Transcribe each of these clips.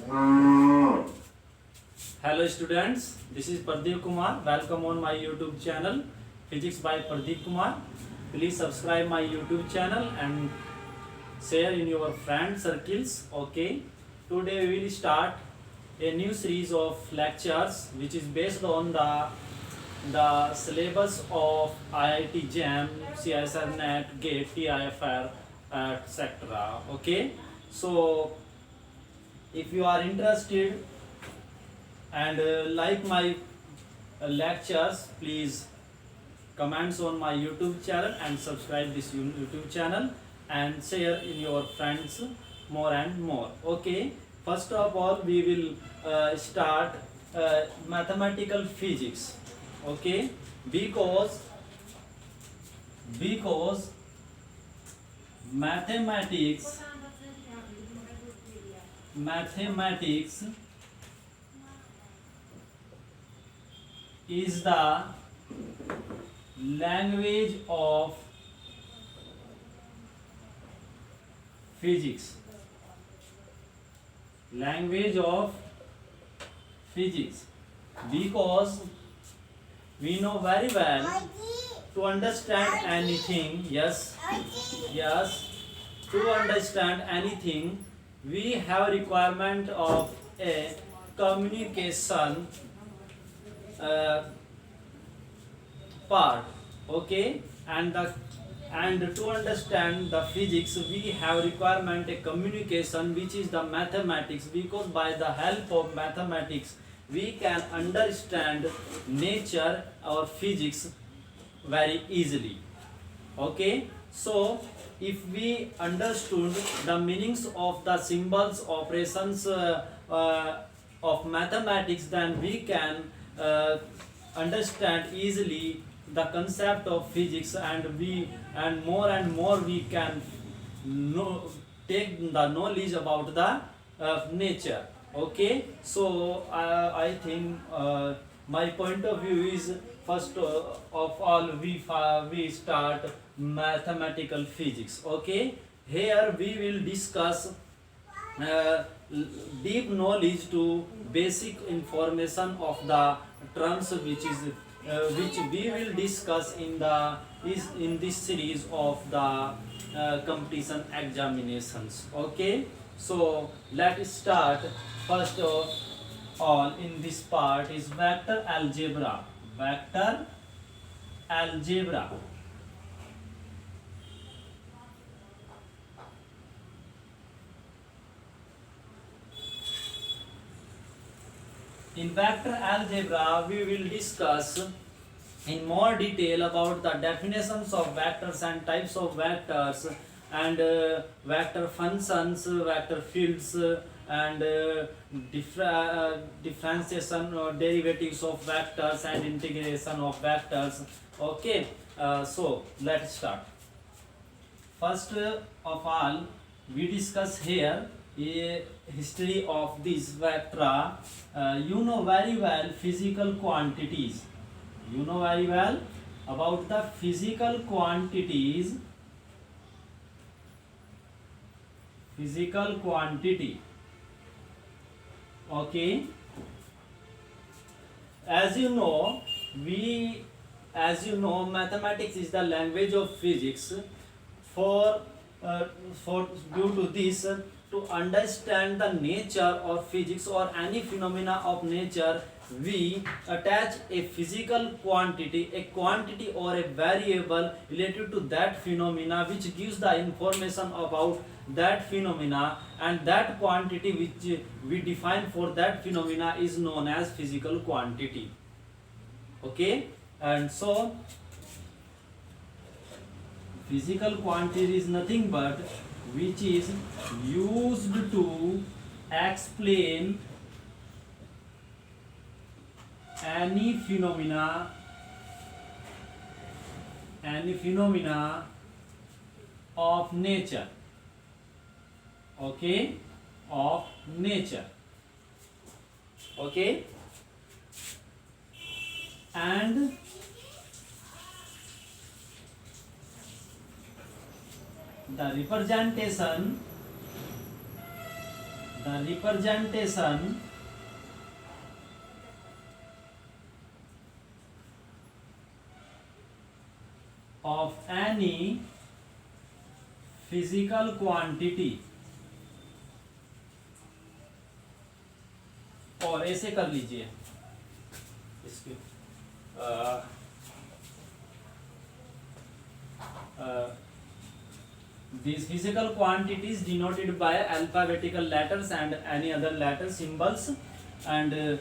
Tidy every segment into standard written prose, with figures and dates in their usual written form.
Hello students, this is Pradeep Kumar. Welcome on my YouTube channel Physics by Pradeep Kumar. Please subscribe my YouTube channel and share in your friend circles. Okay, today we will start a new series of lectures which is based on the syllabus of IIT JAM, CISR NET, GATE, TIFR, etc. Okay, so if you are interested and like my lectures, please comments on my YouTube channel and subscribe this YouTube channel and share in your friends more and more. Okay, first of all we will start mathematical physics. Okay, because mathematics is the language of physics. Because we know very well to understand anything. Yes, to understand anything we have requirement of a communication part. Okay, and to understand the physics we have requirement a communication which is the mathematics, because by the help of mathematics we can understand nature or physics very easily. Okay, so if we understood the meanings of the symbols operations of mathematics, then we can understand easily the concept of physics, and more we can take the knowledge about the nature. Okay, so I think my point of view is first of all we start mathematical physics. Okay, here we will discuss uh, deep knowledge to basic information of the terms which we will discuss in this series of the competition examinations. Okay, so let's start. First of all in this part is vector algebra. In vector algebra, we will discuss in more detail about the definitions of vectors and types of vectors, and vector functions, vector fields, and differentiation or derivatives of vectors and integration of vectors. Okay, so let's start. First of all, we discuss here a history of this vector. You know very well physical quantities. You know very well about the physical quantities. Physical quantity. Okay. As you know, mathematics is the language of physics. For due to this, to understand the nature of physics or any phenomena of nature, we attach a physical quantity, a quantity or a variable related to that phenomena, which gives the information about that phenomena, and that quantity which we define for that phenomena is known as physical quantity. Okay, and so physical quantity is nothing but which is used to explain any phenomena of nature. Okay, of nature. Okay, and the representation the representation of any physical quantity, और ऐसे कर लीजिए इसके these physical quantities denoted by alphabetical letters and any other letter symbols, and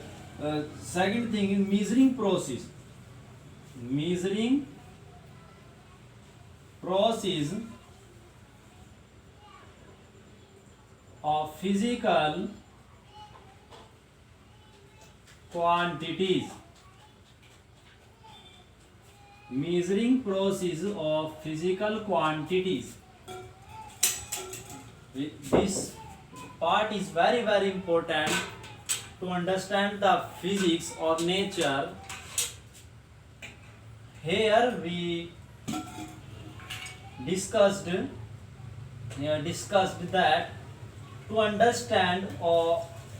second thing is measuring process of physical quantities, measuring process of physical quantities. This part is very very important to understand the physics or nature. Here we discussed that to understand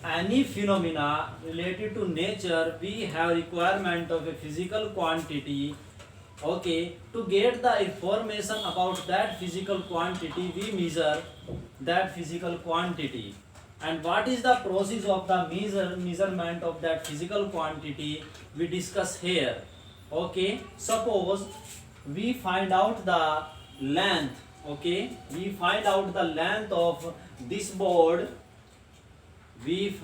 any phenomena related to nature, we have requirement of a physical quantity. Okay, to get the information about that physical quantity, we measure that physical quantity. And what is the process of the measurement of that physical quantity, we discuss here. Okay, suppose we find out the length. Okay, we find out the length of this board. We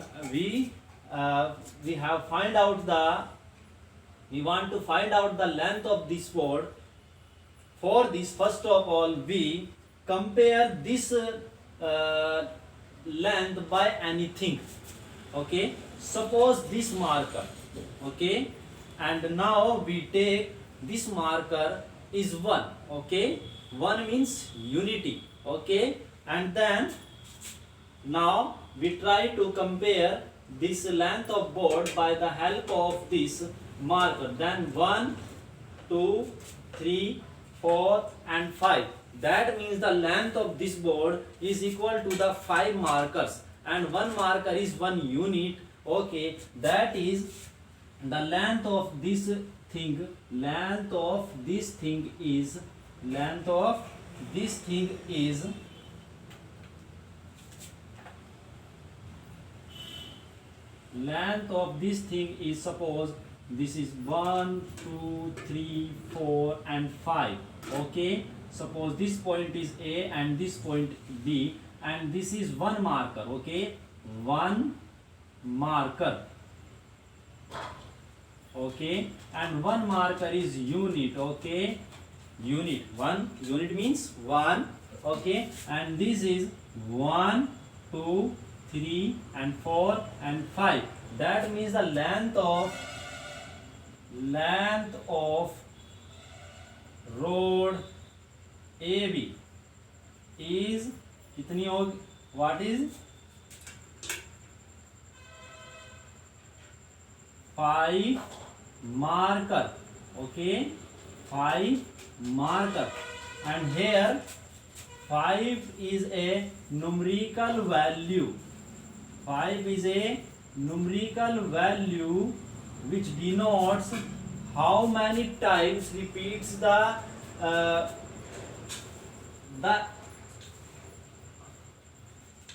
want to find out the length of this board. For this, first of all, we compare this length by anything. Okay, suppose this marker. Okay, and now we take this marker is 1. Okay, 1 means unity. Okay, and then now we try to compare this length of board by the help of this marker. Then 1, 2, 3, 4 and 5. That means the length of this board is equal to the 5 markers, and 1 marker is 1 unit. Okay, that is the length of this thing. Length of this thing is suppose this is 1, 2, 3, 4 and 5. Okay, suppose this point is A and this point B, and this is 1 marker. Okay, 1 marker. Okay, and 1 marker is unit. Okay, unit means 1. Okay, and this is 1, 2, 3 and 4 and 5. That means the length of road AB is कितनी होगी? What is 5 marker. Okay, 5 marker, and here 5 is a numerical value. 5 is a numerical value which denotes how many times repeats the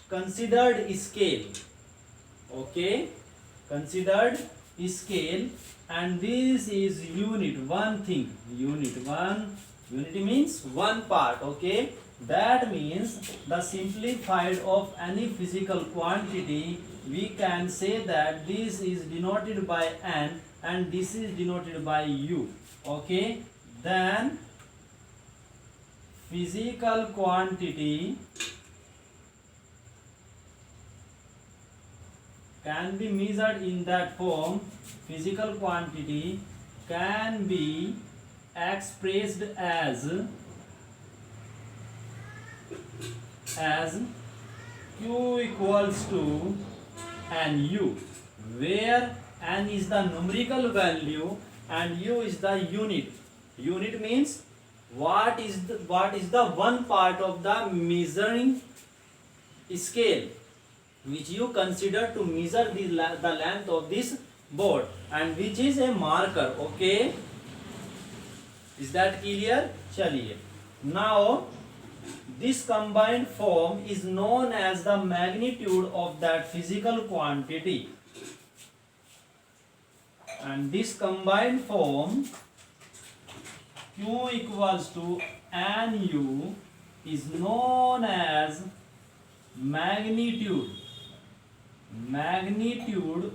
considered scale. Okay, considered scale, and this is unit. One thing, unit means 1 part. Okay, that means the simplified of any physical quantity, we can say that this is denoted by N and this is denoted by U. Okay, then physical quantity can be measured in that form. Physical quantity can be expressed as Q equals to NU, where N is the numerical value and U is the unit. Unit means what is the 1 part of the measuring scale. which you consider to measure the length of this board, and which is a marker. Okay, is that clear? Chaliye. Now this combined form is known as the magnitude of that physical quantity, and this combined form Q equals to Nu is known as magnitude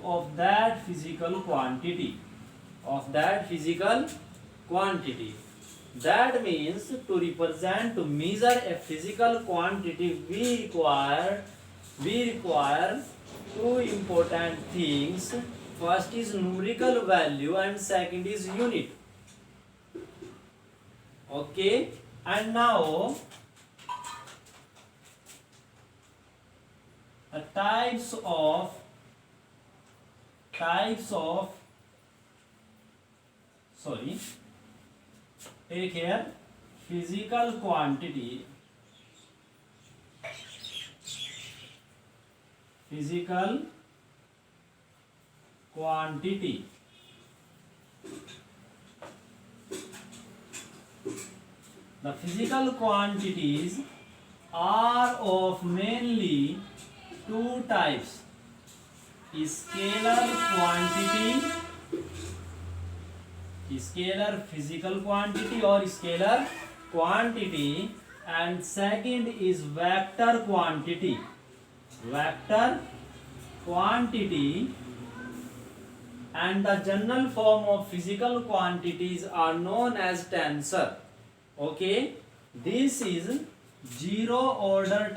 of that physical quantity, That means to represent, to measure a physical quantity, we require two important things. First is numerical value and second is unit. Okay, and now types of take here physical quantity, the physical quantities are of mainly two types: scalar physical quantity or scalar quantity, and second is vector quantity, and the general form of physical quantities are known as tensor. Okay, this is zero order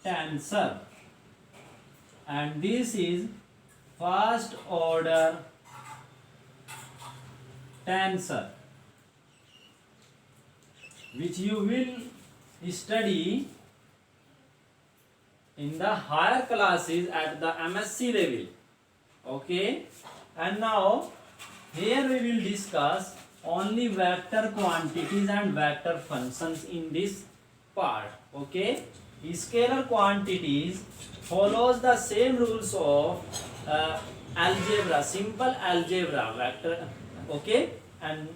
tensor, and this is first order tensor, which you will study in the higher classes at the MSc level. Okay, and now here we will discuss only vector quantities and vector functions in this part. Okay, scalar quantities follows the same rules of algebra, simple algebra, vector, okay, and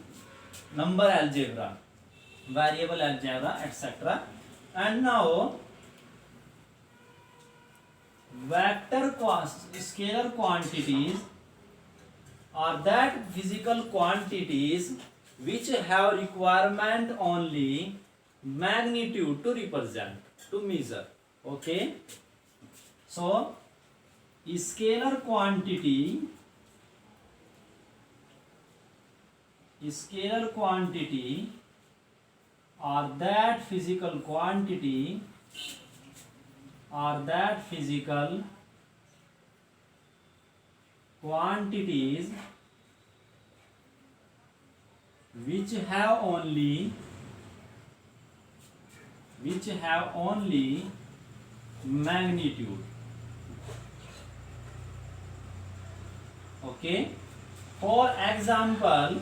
number algebra, variable algebra, etc. And now scalar quantities are that physical quantities which have requirement only magnitude to represent, to measure. Okay, so scalar quantity are that physical quantities which have only magnitude. Okay, for example,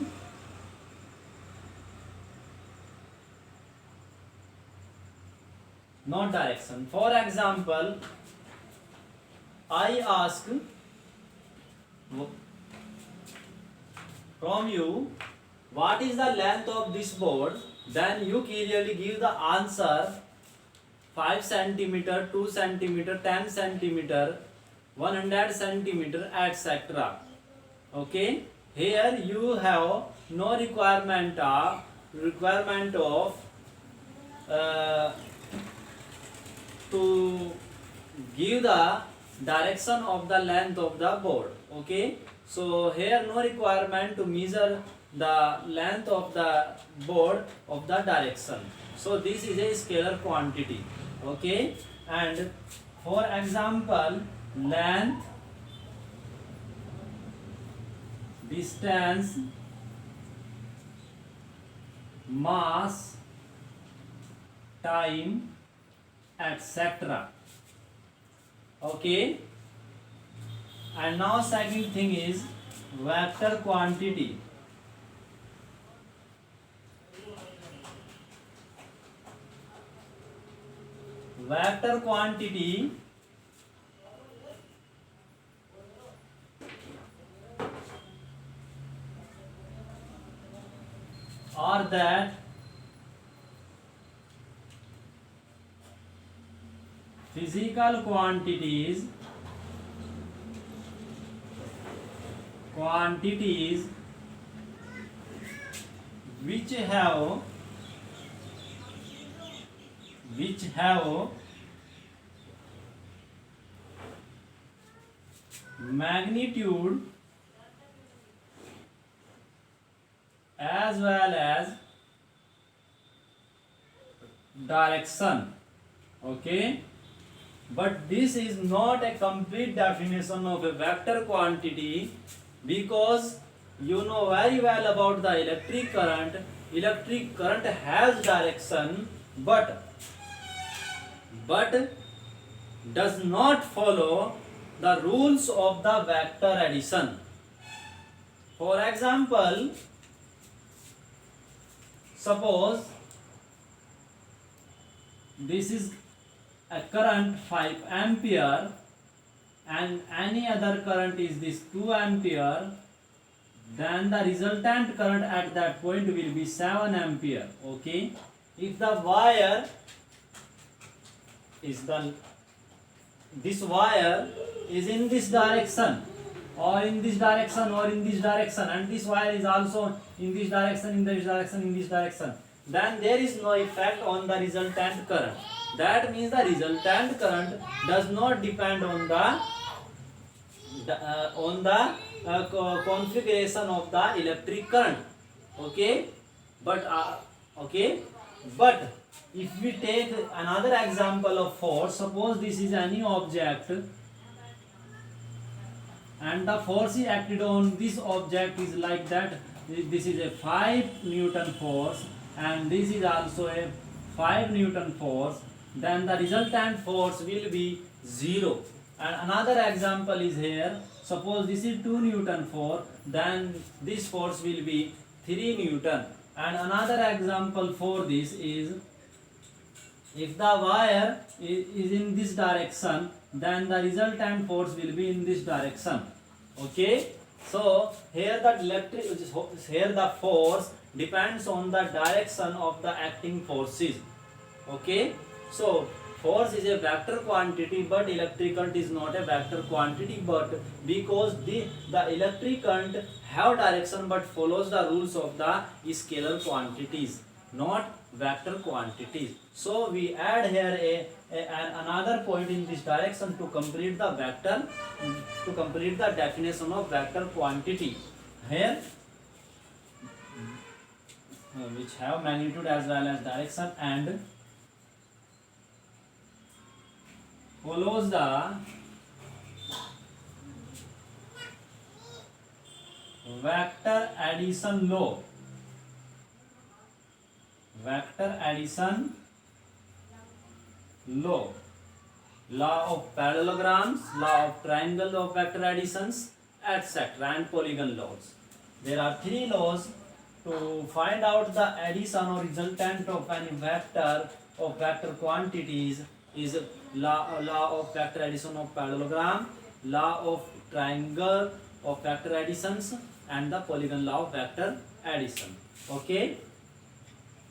not direction. For example, I ask from you, what is the length of this board? Then you clearly give the answer: 5 centimeter, 2 centimeter, 10 centimeter, 100 centimeter, etc. Okay, here you have no requirement of to give the direction of the length of the board. Okay, so here no requirement to measure the length of the board of the direction. So this is a scalar quantity. Okay, and for example, length, distance, mass, time, etc. Okay, and now second thing is vector quantity. vector quantity or that physical quantities which have magnitude as well as direction. Okay, but this is not a complete definition of a vector quantity, because you know very well about the electric current. Electric current has direction, but does not follow the rules of the vector addition. For example, suppose this is a current 5 ampere and any other current is this 2 ampere, then the resultant current at that point will be 7 ampere. Okay, if the wire is this wire is in this direction or in this direction or in this direction, and this wire is also in this direction, in this direction, in this direction, then there is no effect on the resultant current. That means the resultant current does not depend on the configuration of the electric current. Okay, but if we take another example of force, suppose this is any object and the force is acted on this object is like that. This is a 5 Newton force and this is also a 5 Newton force, then the resultant force will be 0. And another example is here, suppose this is 2 Newton force, then this force will be 3 Newton. And another example for this is, if the wire is in this direction, then the resultant force will be in this direction. Okay, so here the force depends on the direction of the acting forces. Okay, so force is a vector quantity, but electric current is not a vector quantity, but because the electric current have direction but follows the rules of the scalar quantities, not vector quantities. So we add here another point in this direction to complete the definition of vector quantity here, which have magnitude as well as direction and follows the vector addition law. Law of parallelograms, law of triangle of vector additions, etc. and polygon laws. There are 3 laws to find out the addition or resultant of any vector of vector quantities. Is law of vector addition of parallelogram, law of triangle of vector additions, and the polygon law of vector addition. Okay,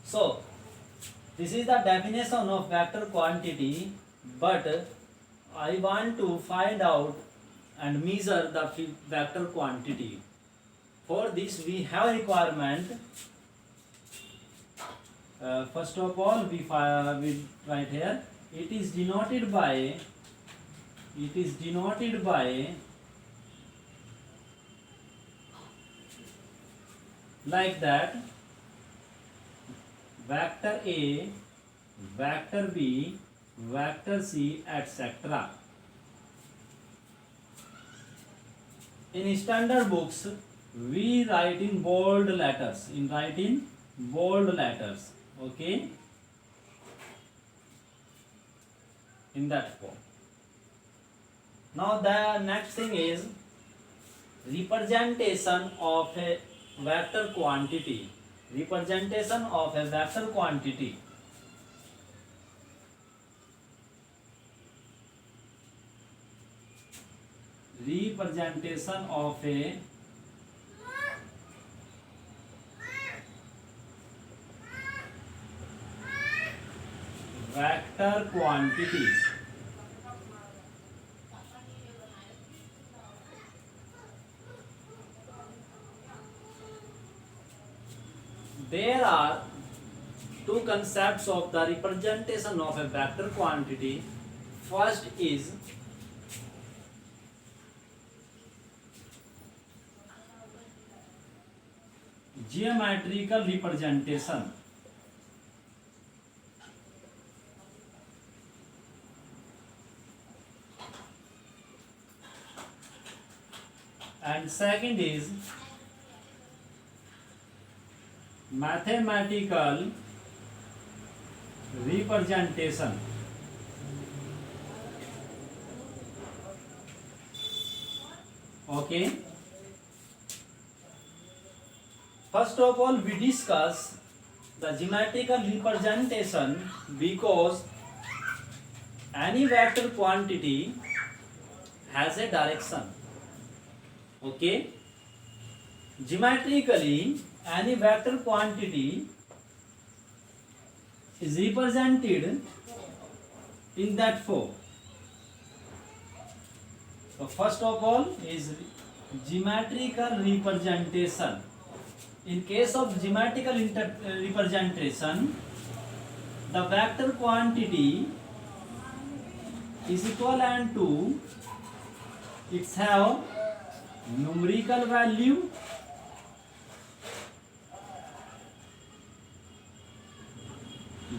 so this is the definition of vector quantity, but I want to find out and measure the vector quantity. For this we have requirement. First of all, we write here, it is denoted by like that: vector A, vector B, vector C, etc. In standard books we write in bold letters. Okay, in that form. Now the next thing is representation of a vector quantity. representation of a vector quantity. There are two concepts of the representation of a vector quantity. First is geometrical representation. And second is mathematical representation. Okay. First of all, we discuss the geometrical representation because any vector quantity has a direction. Okay. Geometrically, any vector quantity is represented in that form. So first of all is geometrical representation. In case of geometrical representation, the vector quantity is equivalent to its have numerical value,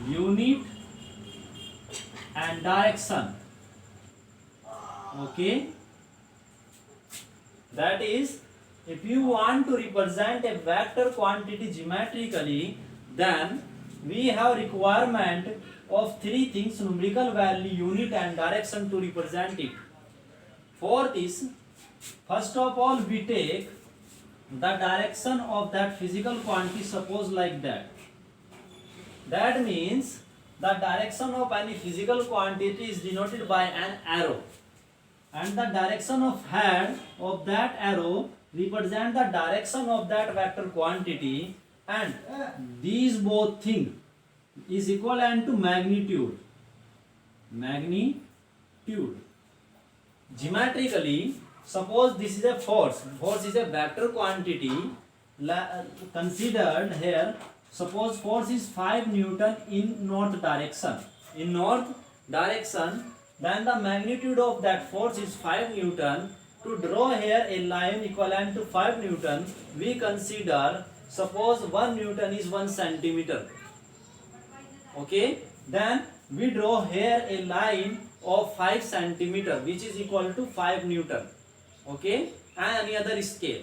unit and direction. Okay, that is, if you want to represent a vector quantity geometrically, then we have requirement of three things: numerical value, unit and direction to represent it. For this, first of all we take the direction of that physical quantity, suppose like that. That means the direction of any physical quantity is denoted by an arrow, and the direction of head of that arrow represent the direction of that vector quantity, and these both things is equivalent to magnitude. Geometrically, suppose this is a force. Force is a vector quantity considered here. Suppose force is 5 Newton in north direction. In north direction, then the magnitude of that force is 5 Newton. To draw here a line equivalent to 5 Newton, we consider, suppose 1 Newton is 1 centimeter. Okay, then we draw here a line of 5 centimeter, which is equal to 5 Newton. Okay, and any other scale.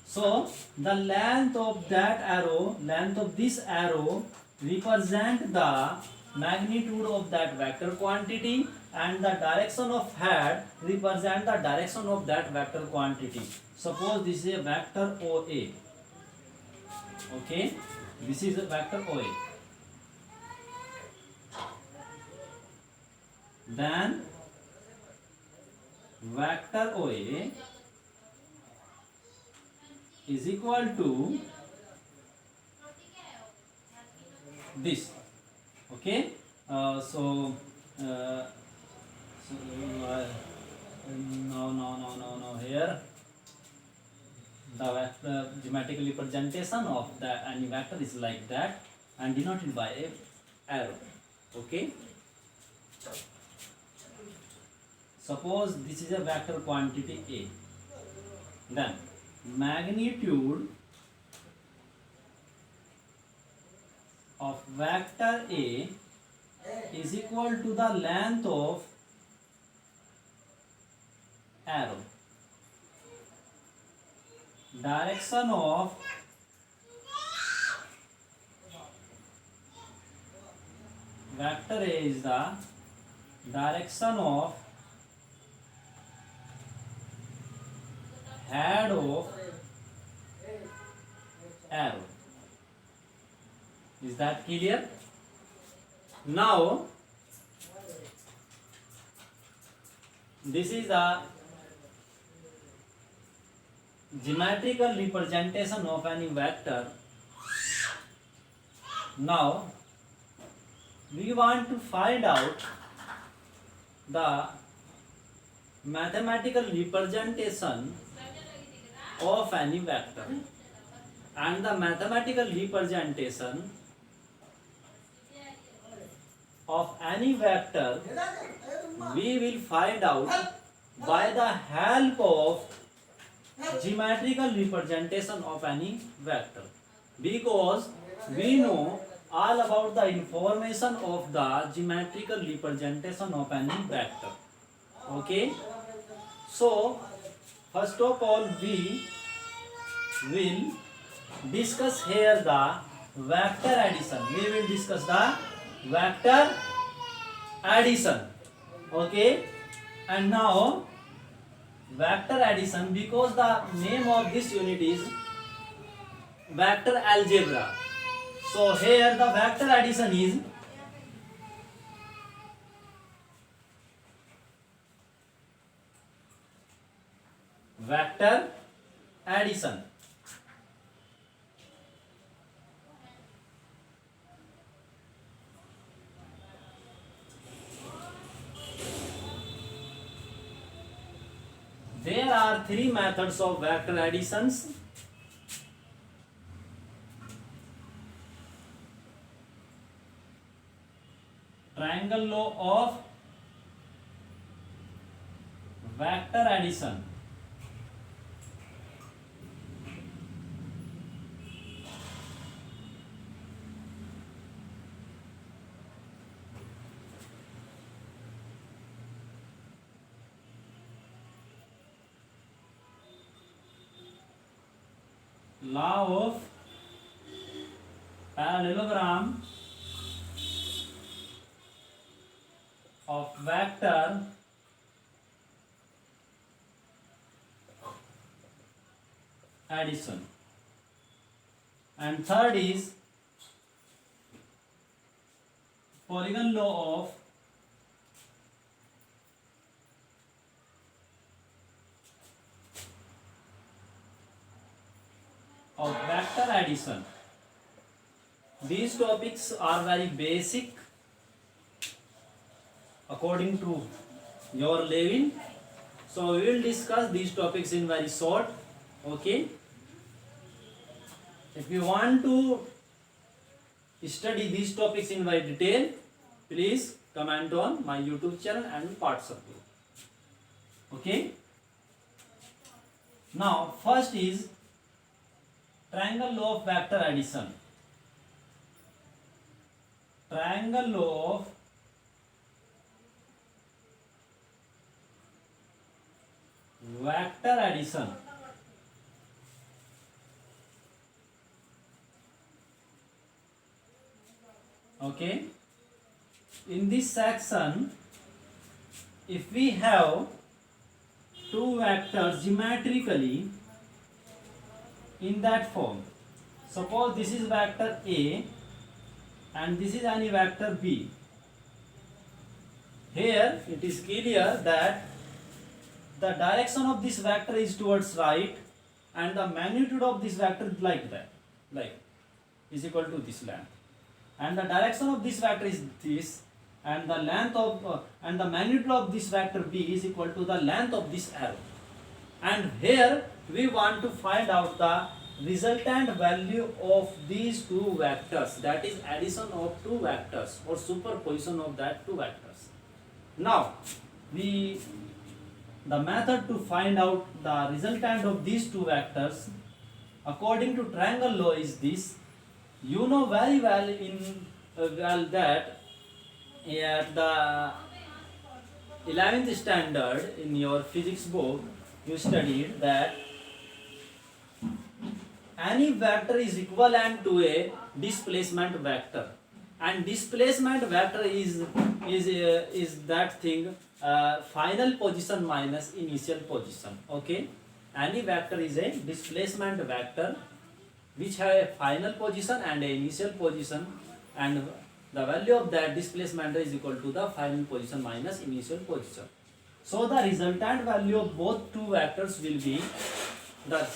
So the length of that arrow, length of this arrow represent the magnitude of that vector quantity, and the direction of head represent the direction of that vector quantity. Suppose this is a vector OA. Okay, this is a vector OA. Then vector OA is equal to this. Okay, no, here the vector geometrical representation of the any vector is like that and denoted by a arrow. Okay, suppose this is a vector quantity A, then magnitude of vector A is equal to the length of arrow. Direction of vector A is the direction of head of arrow. Is that clear? Now this is the geometrical representation of any vector. Now we want to find out the mathematical representation of any vector, and the mathematical representation of any vector we will find out by the help of geometrical representation of any vector, because we know all about the information of the geometrical representation of any vector. Okay, so first of all we will discuss here the vector addition. We will discuss the vector addition. Okay, and now vector addition, because the name of this unit is vector algebra, so here the vector addition is vector addition. There are three methods of vector additions. Triangle law of vector addition. Law of parallelogram of vector addition, and third is polygon law of vector addition. These topics are very basic according to your level, so we will discuss these topics in very short. Okay, if you want to study these topics in very detail, please comment on my YouTube channel and participate. Okay, now first is triangle law of vector addition. Triangle law of vector addition. Okay, in this section, if we have two vectors geometrically in that form, suppose this is vector A and this is any vector B. Here it is clear that the direction of this vector is towards right, and the magnitude of this vector is like that, like is equal to this length, and the direction of this vector is this, and the length of and the magnitude of this vector B is equal to the length of this arrow. And here we want to find out the resultant value of these two vectors, that is addition of two vectors or superposition of that two vectors. Now the method to find out the resultant of these two vectors according to triangle law is this. You know very well that at the 11th standard in your physics book you studied that any vector is equivalent to a displacement vector, and displacement vector is that thing final position minus initial position. Okay, any vector is a displacement vector which have a final position and a initial position, and the value of that displacement is equal to the final position minus initial position. So the resultant value of both two vectors will be the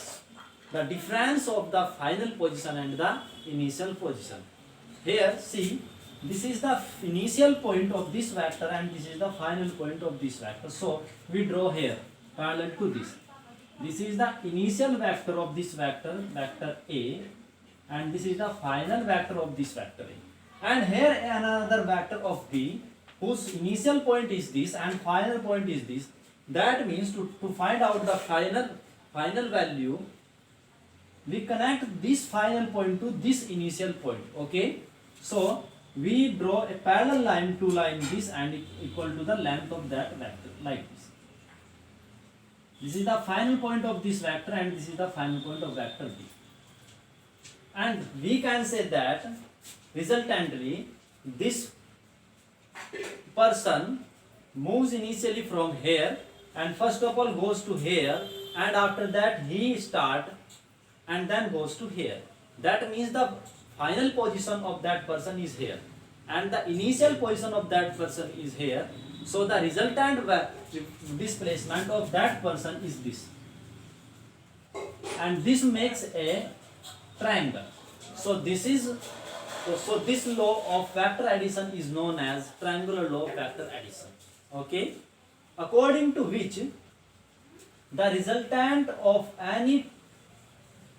the difference of the final position and the initial position. Here see, this is the initial point of this vector and this is the final point of this vector. So we draw here parallel to this. This is the initial vector of this vector, vector A, and this is the final vector of this vector A. And here another vector of B, whose initial point is this and final point is this. That means to find out the final value, we connect this final point to this initial point. Okay, so we draw a parallel line to line this and equal to the length of that vector, like this. This is the final point of this vector and this is the final point of vector B. And we can say that resultantly this person moves initially from here and first of all goes to here, and after that he start and then goes to here. That means the final position of that person is here and the initial position of that person is here. So the resultant displacement of that person is this, and this makes a triangle. So this law of vector addition is known as triangular law of vector addition. Okay, according to which the resultant of any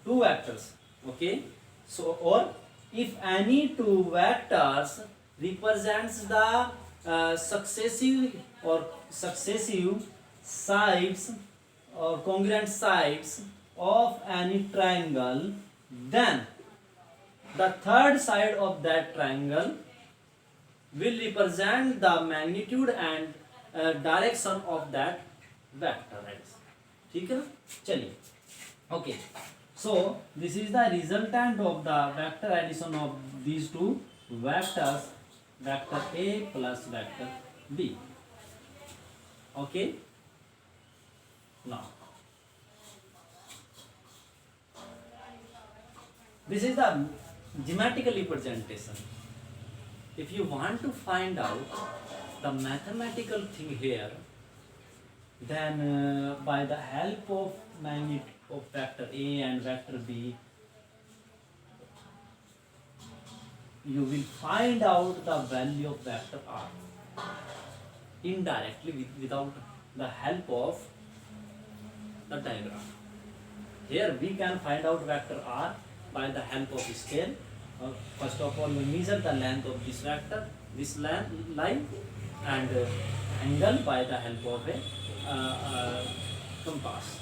two vectors, okay, so or if any two vectors represents the successive sides or congruent sides of any triangle, then the third side of that triangle will represent the magnitude and direction of that vector. ठीक है ना, चलिए. Okay, so this is the resultant of the vector addition of these two vectors, vector A plus vector B. Okay, now this is the geometrical representation. If you want to find out the mathematical thing here, then by the help of magnitude of vector A and vector B, you will find out the value of vector R indirectly without the help of the diagram. Here we can find out vector R by the help of scale. First of all, we measure the length of this vector, this line, and angle by the help of a compass.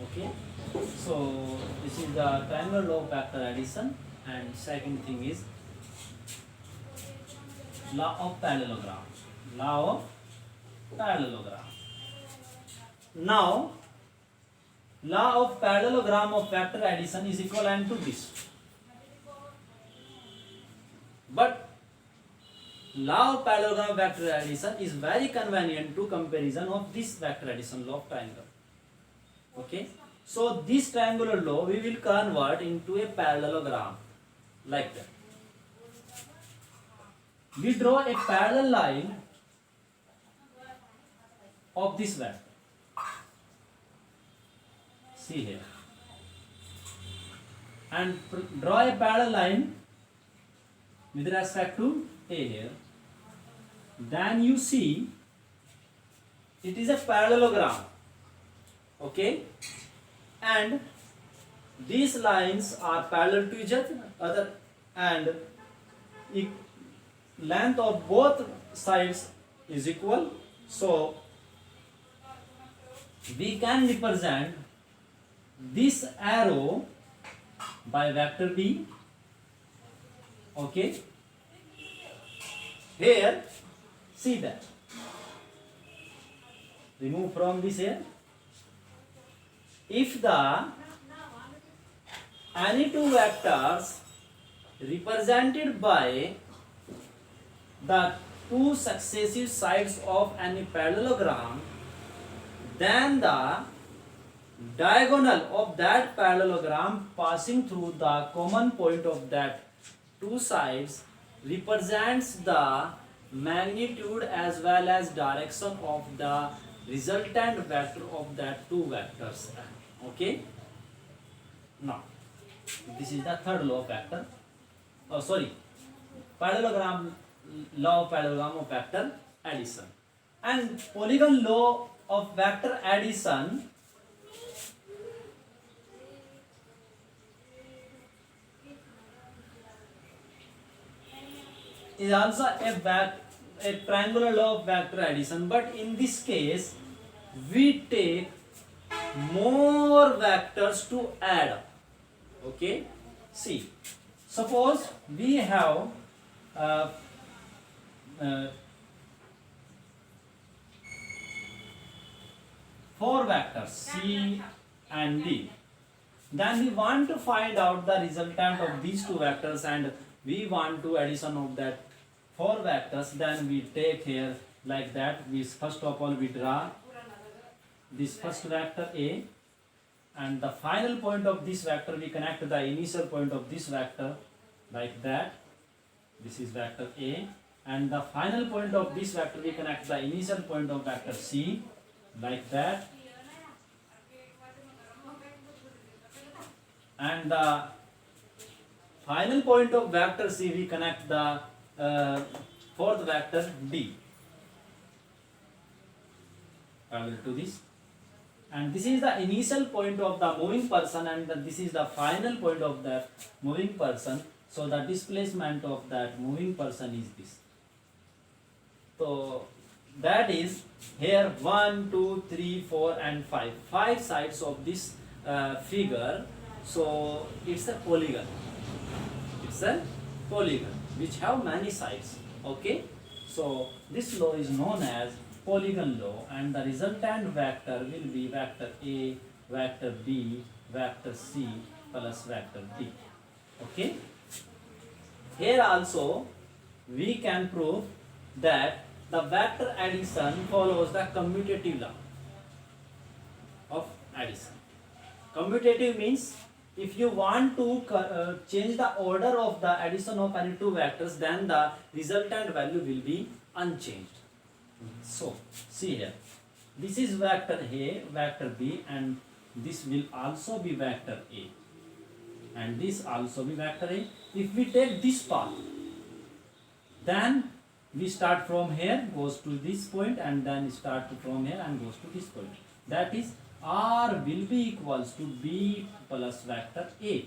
Okay, so this is the triangular law of vector addition, and second thing is law of parallelogram. Law of parallelogram. Now, law of parallelogram of vector addition is equivalent to this. But law of parallelogram of vector addition is very convenient to comparison of this vector addition law of triangle. Okay, so this triangular law we will convert into a parallelogram like that. We draw a parallel line of this vector. See here, and draw a parallel line with respect to A here. Then you see it is a parallelogram. Okay, and these lines are parallel to each other, and length of both sides is equal. So we can represent this arrow by vector B. Okay, here see that, remove from this here. If the any two vectors represented by the two successive sides of any parallelogram, then the diagonal of that parallelogram passing through the common point of that two sides represents the magnitude as well as direction of the resultant vector of that two vectors. Okay. Now this is the third law of vector. Oh, sorry, parallelogram, law of parallelogram of vector addition. And polygon law of vector addition is also a triangular law of vector addition, but in this case we take more vectors to add up. Okay, see, suppose we have uh, uh, 4 vectors C and D. Then we want to find out the resultant of these 2 vectors, and we want to addition of that 4 vectors. Then we take here like that. We first of all we draw this first vector A, and the final point of this vector we connect the initial point of this vector like that. This is vector A, and the final point of this vector we connect the initial point of vector C like that. And the final point of vector C we connect the fourth vector D parallel to this. And this is the initial point of the moving person, and this is the final point of the moving person. So the displacement of that moving person is this. So that is here 1, 2, 3, 4 and 5. 5 sides of this figure. So it's a polygon. It's a polygon which have many sides. Okay. So this law is known as polygon law, and the resultant vector will be vector A, vector B, vector C plus vector D. Okay. Here also we can prove that the vector addition follows the commutative law of addition. Commutative means if you want to change the order of the addition of any 2 vectors, then the resultant value will be unchanged. So see here, this is vector A, vector B, and this will also be vector A, and this also be vector A. If we take this path, then we start from here, goes to this point, and then start from here and goes to this point. That is, R will be equals to B plus vector A.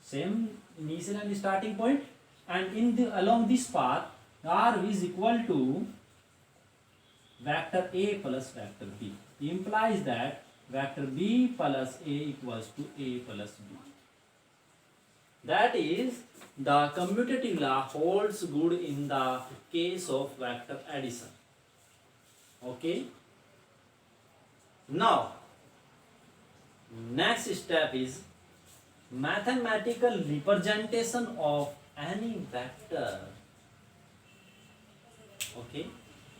Same initial and starting point, and in the along this path, R is equal to vector A plus vector B. Implies that vector B plus A equals to A plus B. That is, the commutative law holds good in the case of vector addition. Okay. Now, next step is mathematical representation of any vector. Okay.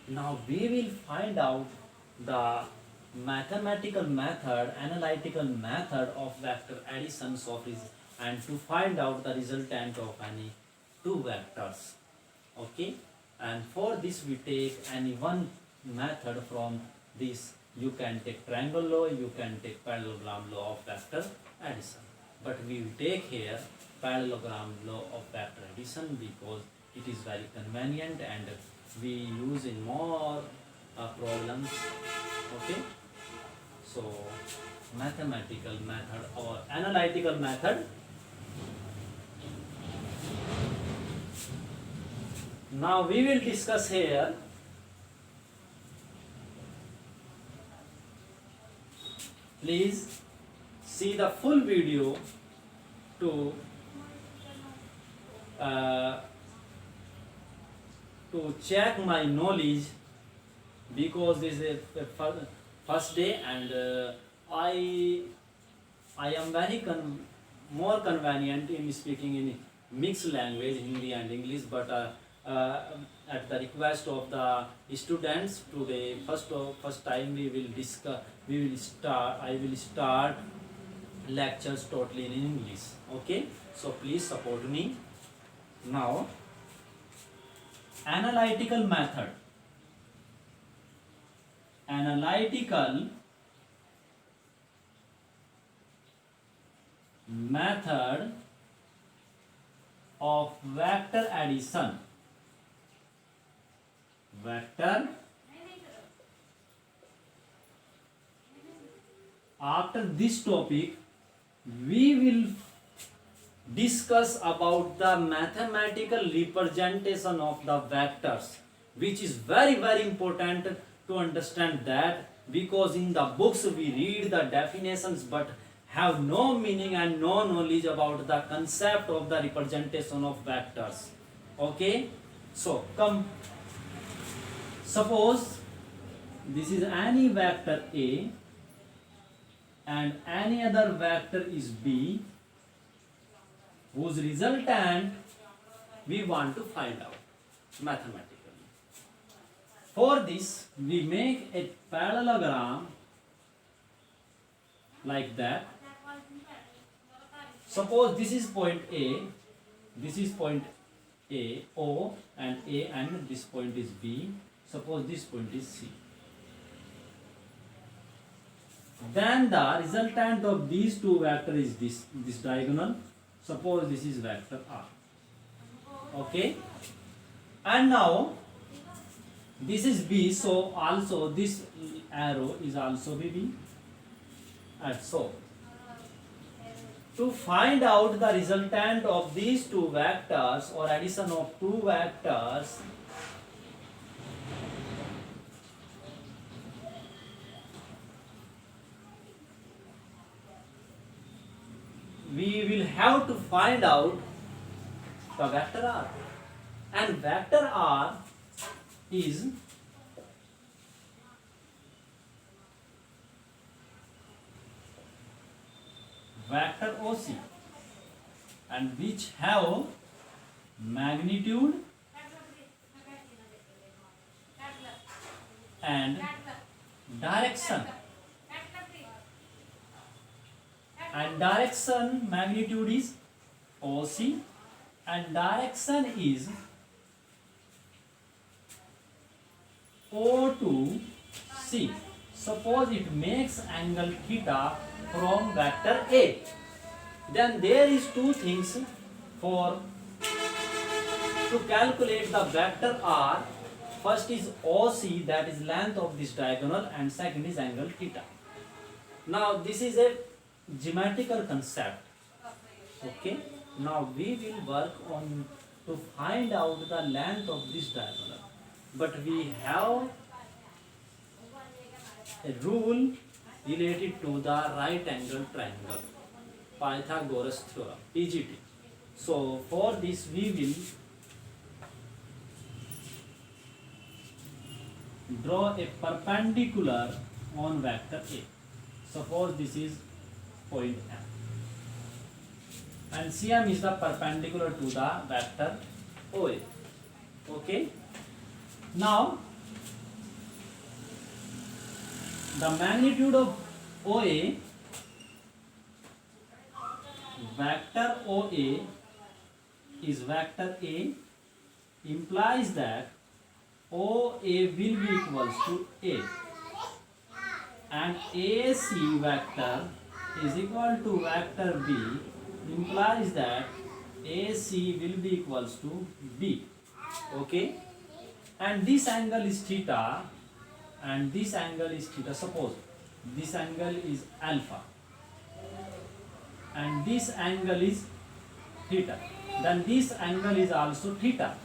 Now we will find out the mathematical method, analytical method of vector addition and to find out the resultant of any 2 vectors. Okay. And for this we take any one method from this. You can take triangle law, you can take parallelogram law of vector addition. But we will take here parallelogram law of vector addition because it is very convenient and we use in more problems. Okay. So mathematical method or analytical method. Now we will discuss here please see the full video to check my knowledge, because this is the first day and I am very more convenient in speaking in mixed language Hindi and English, but at the request of the students today first time we will start I will start lectures totally in English. Okay, so please support me. Now analytical method. Analytical method of vector addition. Vector. After this topic, we will discuss about the mathematical representation of the vectors, which is very important to understand that, because in the books we read the definitions but have no meaning and no knowledge about the concept of the representation of vectors. Okay, so come, suppose this is any vector A and any other vector is B, whose resultant we want to find out mathematically. For this, we make a parallelogram like that. Suppose this is point A, this is point A, O and A, and this point is B. Suppose this point is C. Then the resultant of these two vectors is this diagonal. Suppose this is vector R. Okay, and now this is B, so also this arrow is also B. And so to find out the resultant of these two vectors or addition of two vectors, we will have to find out the vector R, and vector R is vector OC, and which have magnitude and direction. And direction, magnitude is OC and direction is O to C. Suppose it makes angle theta from vector A. Then there is two things for to calculate the vector R. First is OC, that is length of this diagonal, and second is angle theta. Now this is a geometrical concept. Okay, now we will work on to find out the length of this diagonal, but we have a rule related to the right angle triangle, Pythagoras theorem, PGT. So for this we will draw a perpendicular on vector A. Suppose this is point M, and CM is the perpendicular to the vector OA. Okay, now the magnitude of OA, vector OA is vector A, implies that OA will be equals to A, and AC vector is equal to vector B, implies that AC will be equals to B. Okay, and this angle is theta and this angle is theta. Suppose this angle is alpha and this angle is theta, then this angle is also theta.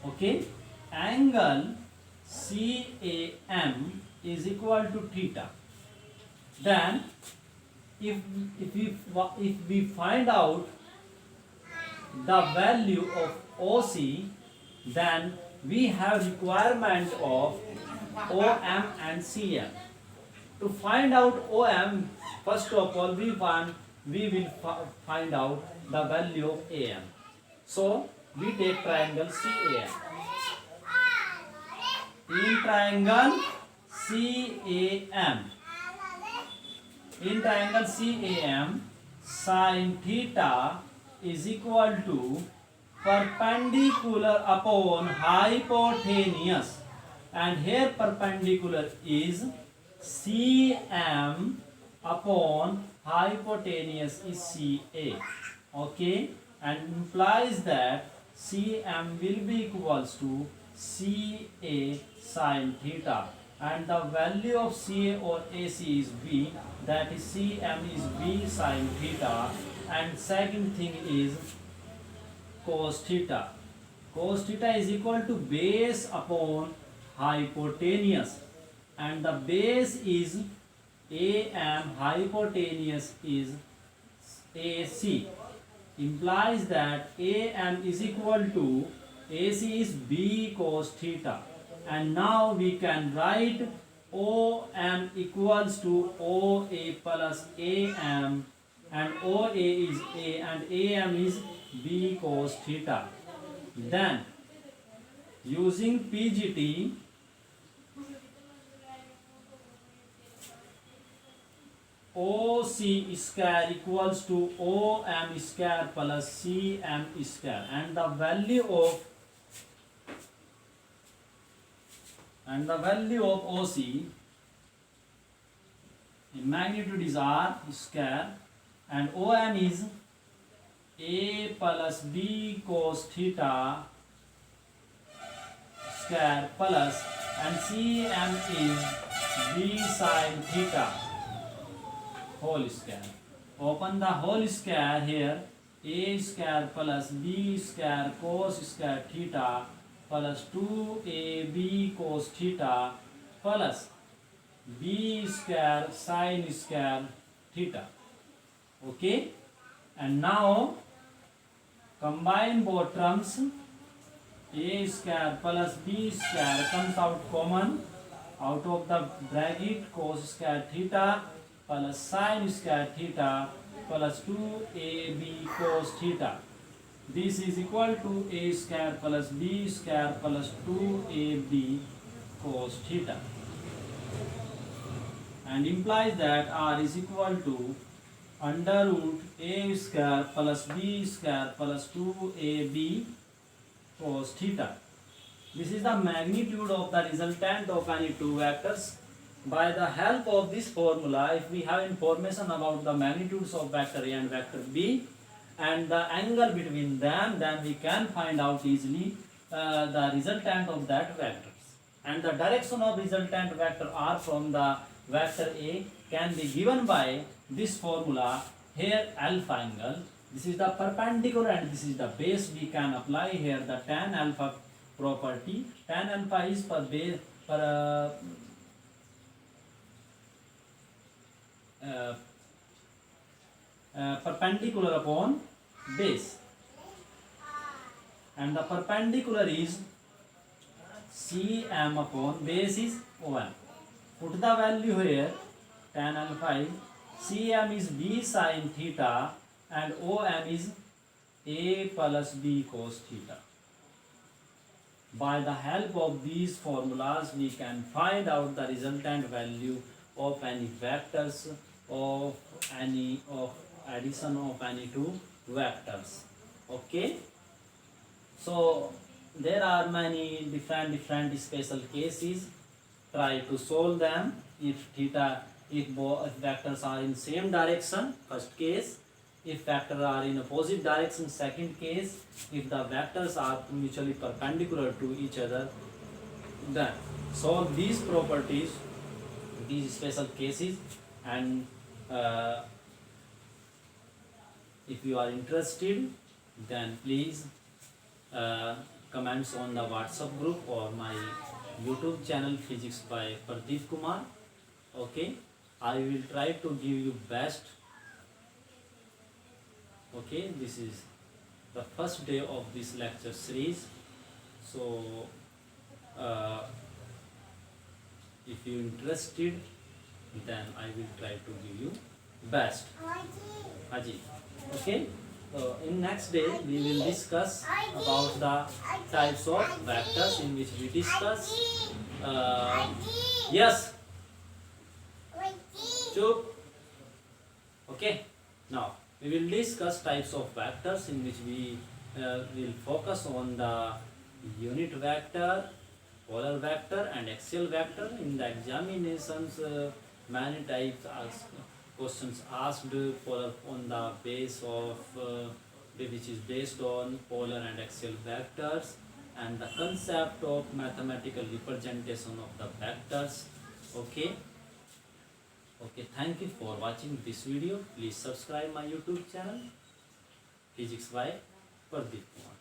Okay, angle CAM is equal to theta. Then if we find out the value of OC, then we have requirement of OM and CM. To find out OM, first of all we will find out the value of AM. So we take triangle CAM. In triangle CAM, sin theta is equal to perpendicular upon hypotenuse, and here perpendicular is CM upon hypotenuse is CA. Okay, and implies that CM will be equals to CA sin theta, and the value of CA or AC is B, that is CM is B sin theta, and second thing is cos theta. Cos theta is equal to base upon hypotenuse, and the base is AM, hypotenuse is AC, implies that AM is equal to AC is B cos theta, and now we can write OM equals to OA plus AM, and OA is A and AM is B cos theta. Then using PGT, OC square equals to OM square plus CM square, and the value of OC in magnitude is R square, and OM is A plus B cos theta square plus, and CM is B sin theta whole square. Open the whole square here. A square plus B square cos square theta plus 2AB cos theta plus B square sin square theta. Okay, and now combine both terms. A square plus B square comes out common out of the bracket, cos square theta plus sin square theta plus 2AB cos theta. This is equal to A square plus B square plus 2AB cos theta, and implies that R is equal to under root A square plus B square plus 2AB cos theta. This is the magnitude of the resultant of any two vectors. By the help of this formula, if we have information about the magnitudes of vector A and vector B and the angle between them, then we can find out easily the resultant of that vectors. And the direction of resultant vector R from the vector A can be given by this formula here, alpha angle. This is the perpendicular and this is the base. We can apply here the tan alpha property. Tan alpha is perpendicular upon base, and the perpendicular is CM upon base is 1. Put the value here. Tan alpha is CM is B sin theta and OM is A plus B cos theta. By the help of these formulas, we can find out the resultant value of any vectors of addition of any two vectors. Okay, so there are many different special cases. Try to solve them. If vectors are in same direction, first case. If vectors are in opposite direction, second case. If the vectors are mutually perpendicular to each other, then solve these properties, these special cases. And if you are interested, then please comments on the WhatsApp group or my YouTube channel Physics by Pradeep Kumar. Okay, I will try to give you best. Okay, this is the first day of this lecture series. So if you interested, then I will try to give you best. Haji. Okay, so in next day we will discuss about the types of vectors, in which we discuss yes Chup. Okay, now we will discuss types of vectors, in which we will focus on the unit vector, polar vector and axial vector. In the examinations many types are questions asked polar on the base of which is based on polar and axial vectors and the concept of mathematical representation of the vectors. Okay. Okay, thank you for watching this video. Please subscribe my YouTube channel Physics by Pardeep Kumar.